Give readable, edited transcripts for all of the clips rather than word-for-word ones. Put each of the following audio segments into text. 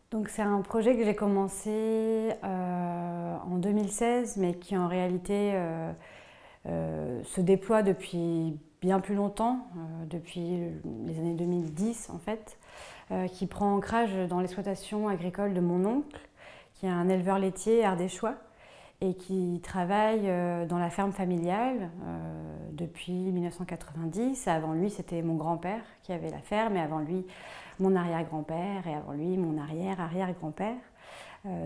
Donc c'est un projet que j'ai commencé en 2016, mais qui en réalité se déploie depuis bien plus longtemps, depuis les années 2010 en fait, qui prend ancrage dans l'exploitation agricole de mon oncle, qui est un éleveur laitier ardéchois et qui travaille dans la ferme familiale depuis 1990. Avant lui, c'était mon grand-père qui avait la ferme, et avant lui, mon arrière-grand-père, et avant lui, mon arrière-arrière-grand-père.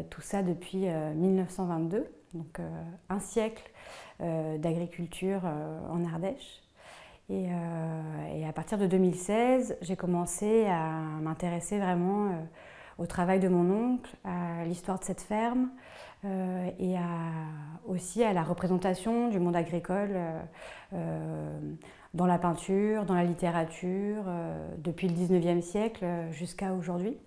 Tout ça depuis 1922, donc un siècle d'agriculture en Ardèche. Et à partir de 2016, j'ai commencé à m'intéresser vraiment au travail de mon oncle, à l'histoire de cette ferme et aussi à la représentation du monde agricole dans la peinture, dans la littérature, depuis le 19e siècle jusqu'à aujourd'hui.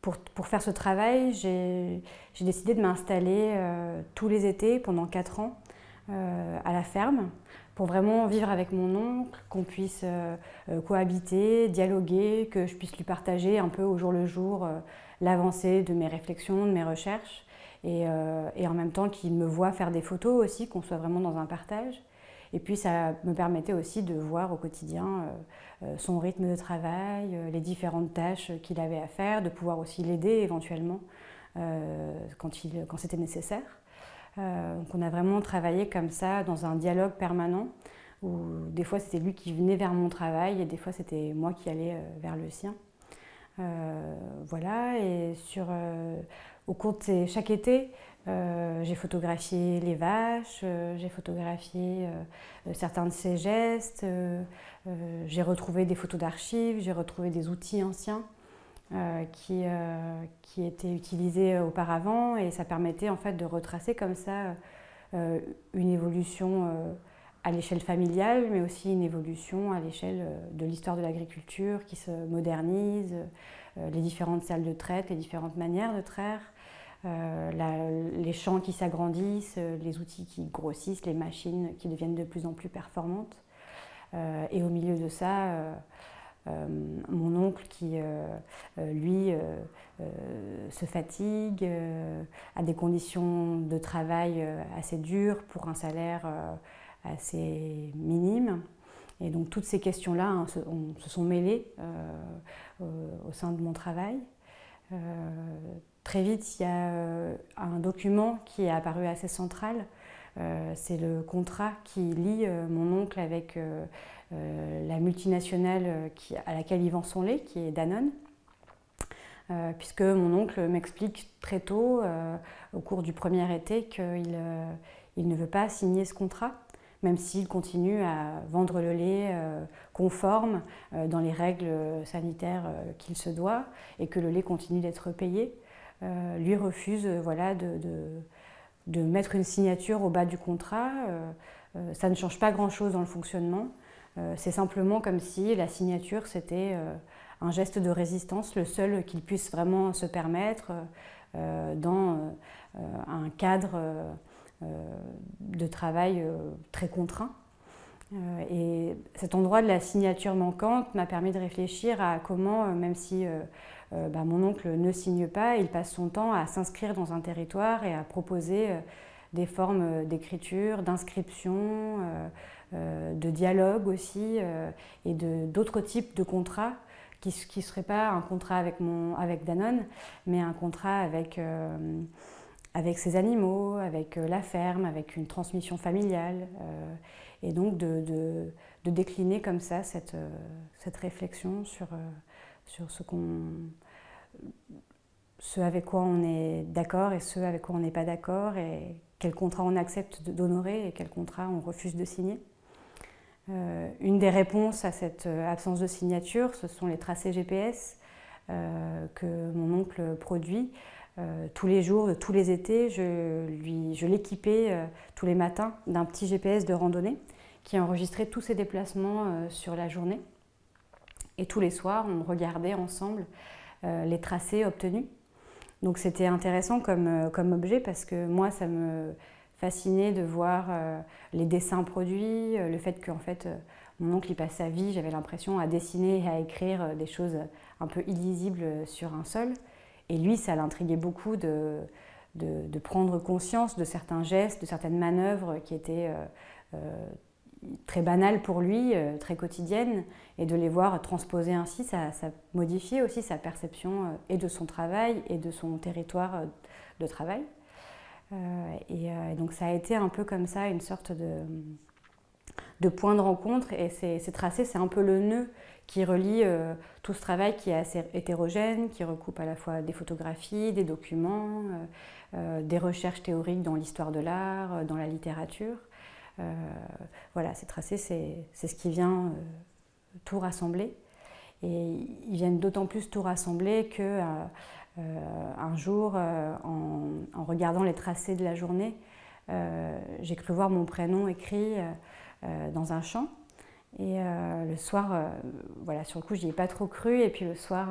Pour faire ce travail, j'ai décidé de m'installer tous les étés pendant 4 ans à la ferme pour vraiment vivre avec mon oncle, qu'on puisse cohabiter, dialoguer, que je puisse lui partager un peu au jour le jour l'avancée de mes réflexions, de mes recherches et en même temps qu'il me voit faire des photos aussi, qu'on soit vraiment dans un partage. Et puis ça me permettait aussi de voir au quotidien son rythme de travail, les différentes tâches qu'il avait à faire, de pouvoir aussi l'aider éventuellement quand c'était nécessaire. Donc on a vraiment travaillé comme ça dans un dialogue permanent où des fois c'était lui qui venait vers mon travail et des fois c'était moi qui allais vers le sien. Voilà, et au cours de chaque été, j'ai photographié les vaches, j'ai photographié certains de ses gestes, j'ai retrouvé des photos d'archives, j'ai retrouvé des outils anciens qui étaient utilisés auparavant, et ça permettait en fait de retracer comme ça une évolution à l'échelle familiale, mais aussi une évolution à l'échelle de l'histoire de l'agriculture qui se modernise, les différentes salles de traite, les différentes manières de traire, les champs qui s'agrandissent, les outils qui grossissent, les machines qui deviennent de plus en plus performantes. Et au milieu de ça, mon oncle qui, lui, se fatigue, a des conditions de travail assez dures pour un salaire assez minime. Et donc toutes ces questions-là hein, se sont mêlées au sein de mon travail. Très vite, il y a un document qui est apparu assez central. C'est le contrat qui lie mon oncle avec la multinationale à laquelle il vend son lait, qui est Danone. Puisque mon oncle m'explique très tôt, au cours du premier été, qu'il ne veut pas signer ce contrat, même s'il continue à vendre le lait conforme dans les règles sanitaires qu'il se doit, et que le lait continue d'être payé. Lui refuse voilà, de mettre une signature au bas du contrat. Ça ne change pas grand-chose dans le fonctionnement. C'est simplement comme si la signature, c'était un geste de résistance, le seul qu'il puisse vraiment se permettre dans un cadre de travail très contraint. Et cet endroit de la signature manquante m'a permis de réfléchir à comment, même si mon oncle ne signe pas, il passe son temps à s'inscrire dans un territoire et à proposer des formes d'écriture, d'inscription, de dialogue aussi, et d'autres types de contrats qui ne seraient pas un contrat avec Danone, mais un contrat avec ses animaux, avec la ferme, avec une transmission familiale. Et donc de décliner comme ça cette réflexion sur ce avec quoi on est d'accord et ce avec quoi on n'est pas d'accord, et quel contrat on accepte d'honorer et quel contrat on refuse de signer. Une des réponses à cette absence de signature, ce sont les tracés GPS que mon oncle produit. Tous les jours, tous les étés, je l'équipais tous les matins d'un petit GPS de randonnée qui enregistrait tous ses déplacements sur la journée. Et tous les soirs, on regardait ensemble les tracés obtenus. Donc c'était intéressant comme objet, parce que moi, ça me fascinait de voir les dessins produits, le fait qu'en fait, Mon oncle y passe sa vie, j'avais l'impression, à dessiner et à écrire des choses un peu illisibles sur un sol. Et lui, ça l'intriguait beaucoup de prendre conscience de certains gestes, de certaines manœuvres qui étaient très banales pour lui, très quotidiennes, et de les voir transposées ainsi, ça modifiait aussi sa perception et de son travail et de son territoire de travail. Et donc ça a été un peu comme ça, une sorte de point de rencontre, et ces tracés, c'est un peu le nœud qui relie tout ce travail qui est assez hétérogène, qui recoupe à la fois des photographies, des documents, des recherches théoriques dans l'histoire de l'art, dans la littérature. Voilà, ces tracés, c'est ce qui vient tout rassembler. Et ils viennent d'autant plus tout rassembler que un jour, en regardant les tracés de la journée, j'ai cru voir mon prénom écrit dans un champ. Et le soir, voilà, sur le coup, je n'y ai pas trop cru. Et puis le soir,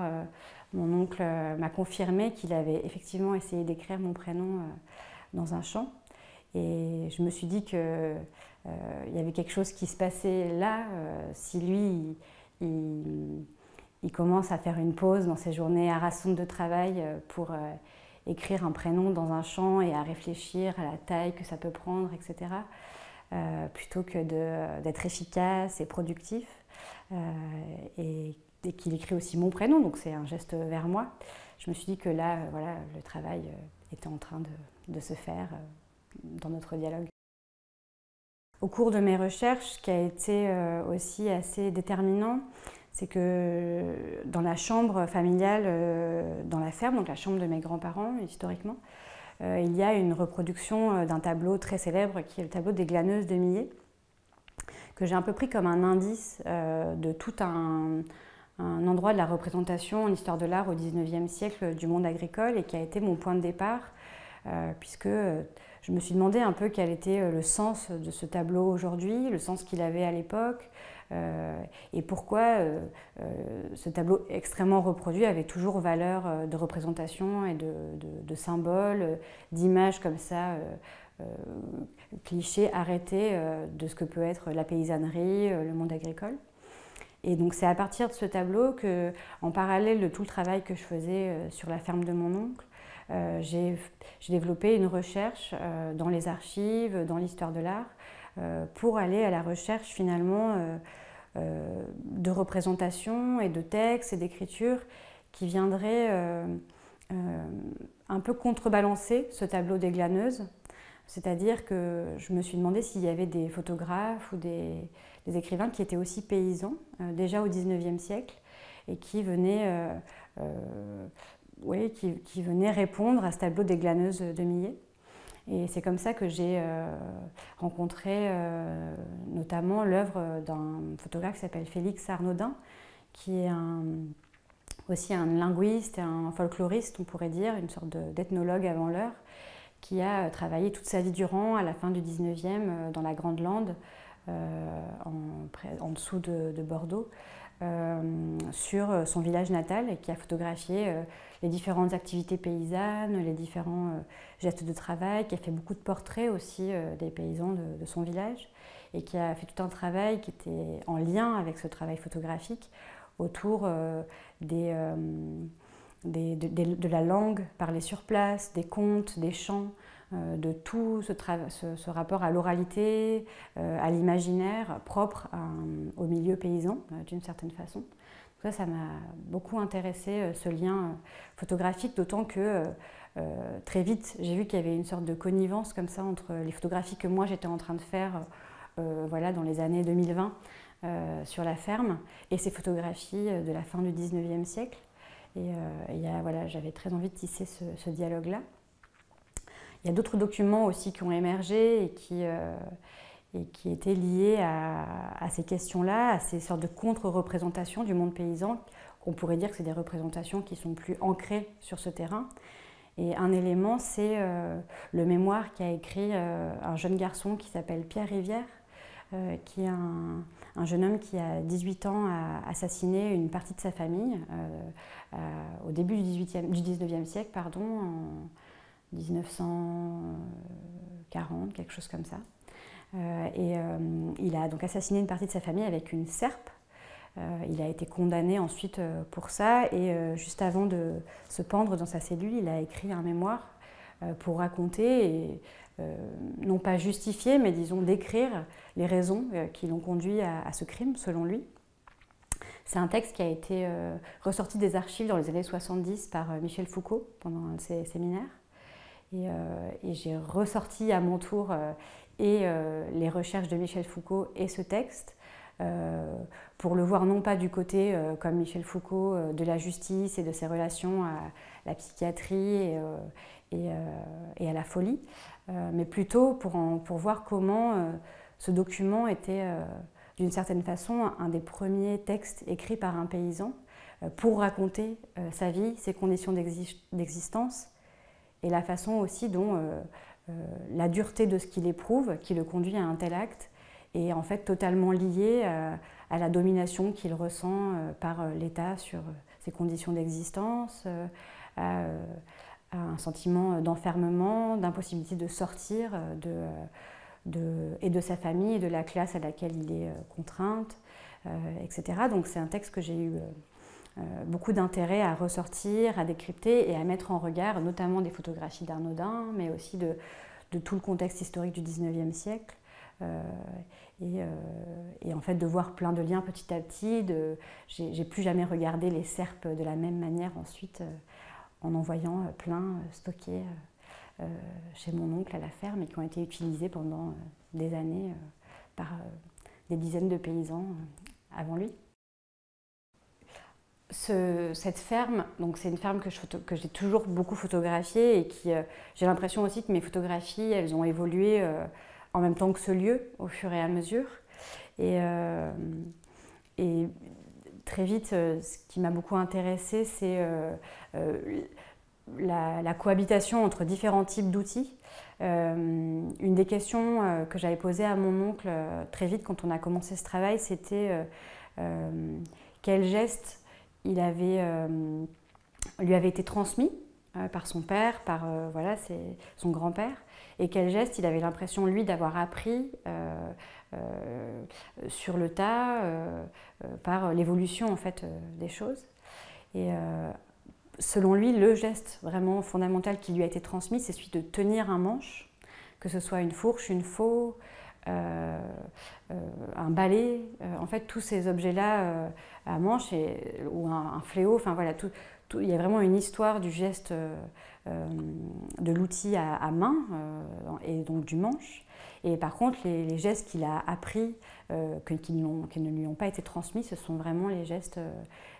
mon oncle m'a confirmé qu'il avait effectivement essayé d'écrire mon prénom dans un champ. Et je me suis dit qu'il y avait quelque chose qui se passait là. Si lui, il commence à faire une pause dans ses journées harassantes de travail pour écrire un prénom dans un champ et à réfléchir à la taille que ça peut prendre, etc., plutôt que d'être efficace et productif, et qu'il écrit aussi mon prénom, donc c'est un geste vers moi. Je me suis dit que là, voilà, le travail était en train de se faire dans notre dialogue. Au cours de mes recherches, ce qui a été aussi assez déterminant, c'est que dans la chambre familiale, dans la ferme, donc la chambre de mes grands-parents, historiquement, il y a une reproduction d'un tableau très célèbre qui est le tableau des glaneuses de Millet, que j'ai un peu pris comme un indice de tout un endroit de la représentation en histoire de l'art au XIXe siècle du monde agricole, et qui a été mon point de départ, puisque je me suis demandé un peu quel était le sens de ce tableau aujourd'hui, le sens qu'il avait à l'époque, et pourquoi ce tableau extrêmement reproduit avait toujours valeur de représentation et de symboles, d'images comme ça, clichés, arrêtés de ce que peut être la paysannerie, le monde agricole. Et donc c'est à partir de ce tableau que, en parallèle de tout le travail que je faisais sur la ferme de mon oncle, j'ai développé une recherche dans les archives, dans l'histoire de l'art, pour aller à la recherche finalement de représentations et de textes et d'écritures qui viendraient un peu contrebalancer ce tableau des glaneuses. C'est-à-dire que je me suis demandé s'il y avait des photographes ou des écrivains qui étaient aussi paysans, déjà au XIXe siècle, et qui venaient, qui venaient répondre à ce tableau des glaneuses de Millet. Et c'est comme ça que j'ai rencontré notamment l'œuvre d'un photographe qui s'appelle Félix Arnaudin, qui est aussi un linguiste et un folkloriste, on pourrait dire, une sorte d'ethnologue avant l'heure, qui a travaillé toute sa vie durant, à la fin du 19e, dans la Grande Lande, en dessous de Bordeaux, sur son village natal, et qui a photographié les différentes activités paysannes, les différents gestes de travail, qui a fait beaucoup de portraits aussi des paysans de son village, et qui a fait tout un travail qui était en lien avec ce travail photographique autour de la langue parlée sur place, des contes, des chants, de tout ce rapport à l'oralité, à l'imaginaire propre au milieu paysan, d'une certaine façon. Ça m'a beaucoup intéressé, ce lien photographique, d'autant que très vite, j'ai vu qu'il y avait une sorte de connivence comme ça entre les photographies que moi j'étais en train de faire voilà, dans les années 2020 sur la ferme, et ces photographies de la fin du 19e siècle. Et voilà, j'avais très envie de tisser ce dialogue-là. Il y a d'autres documents aussi qui ont émergé et qui étaient liés à ces questions-là, à ces sortes de contre-représentations du monde paysan. On pourrait dire que c'est des représentations qui sont plus ancrées sur ce terrain. Et un élément, c'est le mémoire qu'a écrit un jeune garçon qui s'appelle Pierre Rivière, qui est un jeune homme qui, à 18 ans, a assassiné une partie de sa famille au début du 19e siècle, en 1940, quelque chose comme ça. Il a donc assassiné une partie de sa famille avec une serpe. Il a été condamné ensuite pour ça et juste avant de se pendre dans sa cellule, il a écrit un mémoire pour raconter et non pas justifier, mais disons décrire les raisons qui l'ont conduit à ce crime, selon lui. C'est un texte qui a été ressorti des archives dans les années 70 par Michel Foucault pendant un de ses séminaires. Et j'ai ressorti à mon tour les recherches de Michel Foucault et ce texte pour le voir non pas du côté, comme Michel Foucault, de la justice et de ses relations à la psychiatrie et à la folie, mais plutôt pour voir comment ce document était d'une certaine façon un des premiers textes écrits par un paysan pour raconter sa vie, ses conditions d'existence et la façon aussi dont la dureté de ce qu'il éprouve, qui le conduit à un tel acte, est en fait totalement liée à la domination qu'il ressent par l'État sur ses conditions d'existence, à un sentiment d'enfermement, d'impossibilité de sortir et de sa famille et de la classe à laquelle il est contrainte, etc. Donc c'est un texte que j'ai eu beaucoup d'intérêt à ressortir, à décrypter et à mettre en regard, notamment des photographies d'Arnaudin, mais aussi de tout le contexte historique du XIXe siècle. Et en fait de voir plein de liens petit à petit. J'ai plus jamais regardé les serpes de la même manière ensuite, en voyant plein stockés chez mon oncle à la ferme et qui ont été utilisés pendant des années par des dizaines de paysans avant lui. Cette ferme, c'est une ferme que j'ai toujours beaucoup photographiée et qui, j'ai l'impression aussi que mes photographies, elles ont évolué en même temps que ce lieu, au fur et à mesure. Et très vite, ce qui m'a beaucoup intéressée, c'est la cohabitation entre différents types d'outils. Une des questions que j'avais posées à mon oncle très vite quand on a commencé ce travail, c'était quel geste lui avait été transmis par son père, par son grand-père, et quel geste il avait l'impression, lui, d'avoir appris sur le tas par l'évolution en fait, des choses. Et selon lui, le geste vraiment fondamental qui lui a été transmis, c'est celui de tenir un manche, que ce soit une fourche, une faux, un balai, en fait tous ces objets-là à manche ou un fléau, enfin voilà, il y a vraiment une histoire du geste de l'outil à main et donc du manche. Et par contre, les gestes qu'il a appris, qui ne lui ont pas été transmis, ce sont vraiment les gestes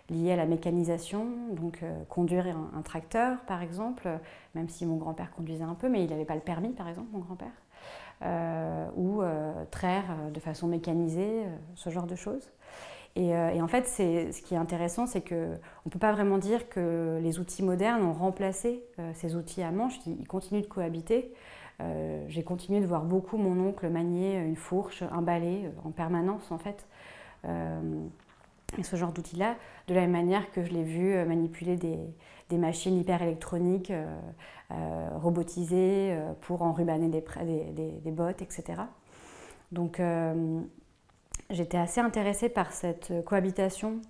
liés à la mécanisation, donc conduire un tracteur par exemple, même si mon grand-père conduisait un peu, mais il n'avait pas le permis par exemple, mon grand-père, ou traire de façon mécanisée, ce genre de choses. Et en fait, ce qui est intéressant, c'est qu'on ne peut pas vraiment dire que les outils modernes ont remplacé ces outils à manche, ils continuent de cohabiter. J'ai continué de voir beaucoup mon oncle manier une fourche, un balai en permanence en fait. Et ce genre d'outils-là, de la même manière que je l'ai vu manipuler des machines hyper électroniques robotisées pour enrubanner des bottes, etc. Donc j'étais assez intéressée par cette cohabitation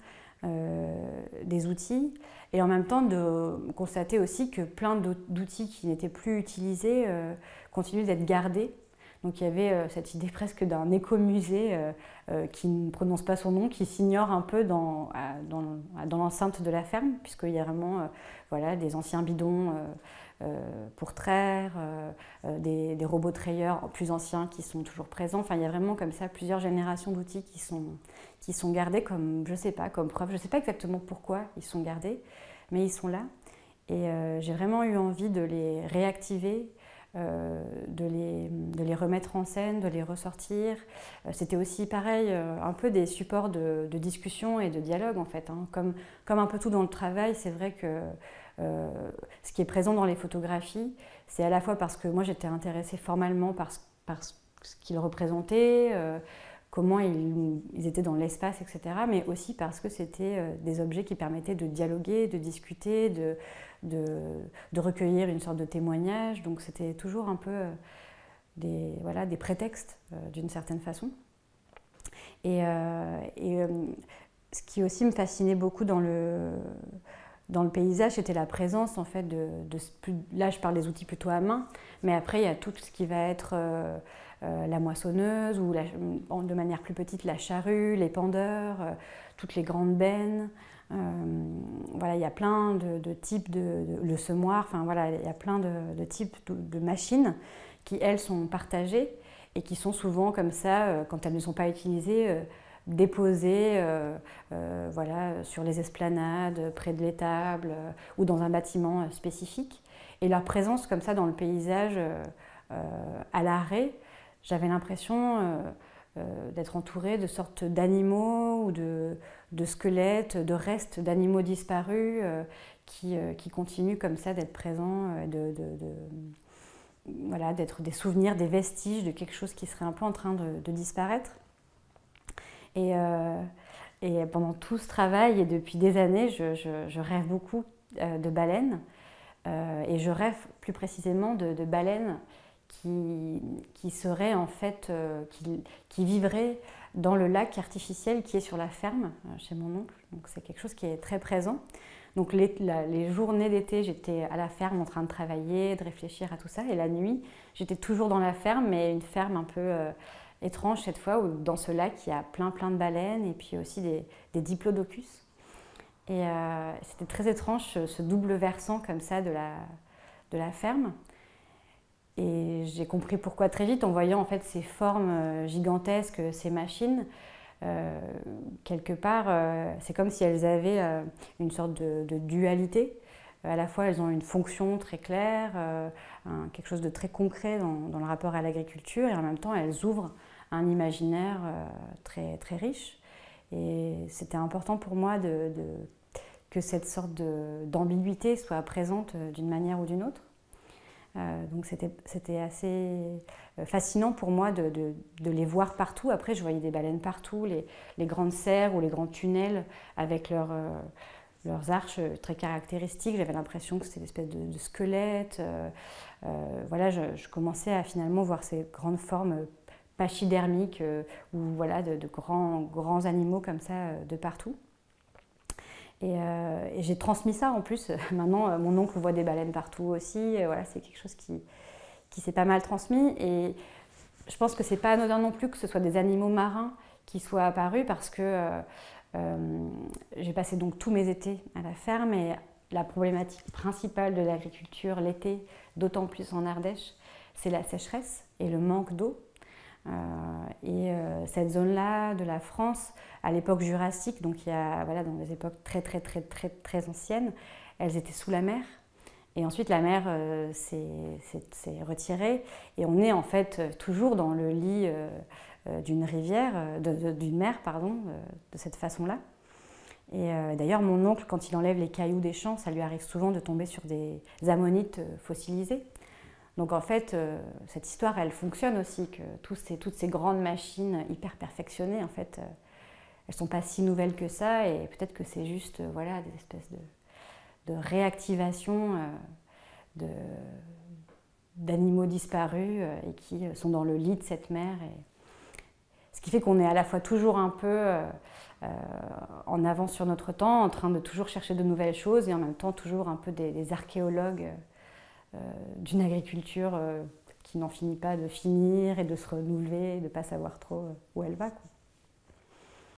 des outils et en même temps de constater aussi que plein d'outils qui n'étaient plus utilisés continuaient d'être gardés. Donc il y avait cette idée presque d'un écomusée qui ne prononce pas son nom, qui s'ignore un peu dans l'enceinte de la ferme, puisqu'il y a vraiment des anciens bidons pour traire, des robots trayeurs plus anciens qui sont toujours présents. Enfin, il y a vraiment comme ça plusieurs générations d'outils qui sont gardés comme, je sais pas, comme preuve. Je ne sais pas exactement pourquoi ils sont gardés, mais ils sont là. Et j'ai vraiment eu envie de les réactiver, de les remettre en scène, de les ressortir. C'était aussi pareil, un peu des supports de discussion et de dialogue en fait. Hein. Comme un peu tout dans le travail, c'est vrai que ce qui est présent dans les photographies, c'est à la fois parce que moi j'étais intéressée formellement par ce qu'ils représentaient, comment ils étaient dans l'espace, etc. Mais aussi parce que c'était des objets qui permettaient de dialoguer, de discuter, de recueillir une sorte de témoignage. Donc c'était toujours un peu voilà, des prétextes d'une certaine façon. Ce qui aussi me fascinait beaucoup dans le paysage, c'était la présence en fait là je parle des outils plutôt à main, mais après il y a tout ce qui va être la moissonneuse ou de manière plus petite la charrue, les pendeurs, toutes les grandes bennes. Voilà, il y a plein de types le semoir, enfin voilà, il y a plein de types de machines qui elles sont partagées et qui sont souvent comme ça, quand elles ne sont pas utilisées, déposées voilà, sur les esplanades, près de l'étable ou dans un bâtiment spécifique. Et leur présence comme ça dans le paysage à l'arrêt, j'avais l'impression d'être entourée de sortes d'animaux ou de squelettes, de restes d'animaux disparus qui continuent comme ça d'être présents, voilà, d'être des souvenirs, des vestiges de quelque chose qui serait un peu en train de disparaître. Et pendant tout ce travail, et depuis des années, je rêve beaucoup de baleines. Et je rêve plus précisément de baleines qui seraient en fait, qui vivraient dans le lac artificiel qui est sur la ferme chez mon oncle. Donc c'est quelque chose qui est très présent. Donc les journées d'été, j'étais à la ferme en train de travailler, de réfléchir à tout ça. Et la nuit, j'étais toujours dans la ferme, mais une ferme un peu étrange cette fois, où dans ce lac, il y a plein de baleines et puis aussi des diplodocus. Et c'était très étrange ce double versant comme ça de la ferme. Et j'ai compris pourquoi très vite en voyant en fait ces formes gigantesques, ces machines. Quelque part, c'est comme si elles avaient une sorte de dualité. À la fois, elles ont une fonction très claire, quelque chose de très concret dans le rapport à l'agriculture, et en même temps, elles ouvrent un imaginaire très, très riche. Et c'était important pour moi que cette sorte d'ambiguïté soit présente d'une manière ou d'une autre. Donc c'était assez fascinant pour moi de les voir partout. Après, je voyais des baleines partout, les grandes serres ou les grands tunnels avec leurs arches très caractéristiques. J'avais l'impression que c'était une espèce de squelette. Voilà, je commençais à finalement voir ces grandes formes pachydermiques ou voilà, de grands animaux comme ça de partout. Et j'ai transmis ça en plus. Maintenant, mon oncle voit des baleines partout aussi. Voilà, c'est quelque chose qui s'est pas mal transmis. Et je pense que c'est pas anodin non plus que ce soit des animaux marins qui soient apparus, parce que j'ai passé donc tous mes étés à la ferme, et la problématique principale de l'agriculture l'été, d'autant plus en Ardèche, c'est la sécheresse et le manque d'eau. Cette zone-là de la France, à l'époque jurassique, donc il y a, voilà, dans des époques très anciennes, elles étaient sous la mer. Et ensuite la mer s'est retirée, et on est en fait toujours dans le lit d'une rivière, d'une mer, pardon, de cette façon-là. Et d'ailleurs, mon oncle, quand il enlève les cailloux des champs, ça lui arrive souvent de tomber sur des ammonites fossilisés. Donc en fait, cette histoire, elle fonctionne aussi, que toutes ces grandes machines hyper perfectionnées, en fait, elles ne sont pas si nouvelles que ça, et peut-être que c'est juste voilà, des espèces de réactivation d'animaux disparus et qui sont dans le lit de cette mer. Ce qui fait qu'on est à la fois toujours un peu en avance sur notre temps, en train de toujours chercher de nouvelles choses, et en même temps toujours un peu des archéologues d'une agriculture qui n'en finit pas de finir et de se renouveler et de ne pas savoir trop où elle va, quoi.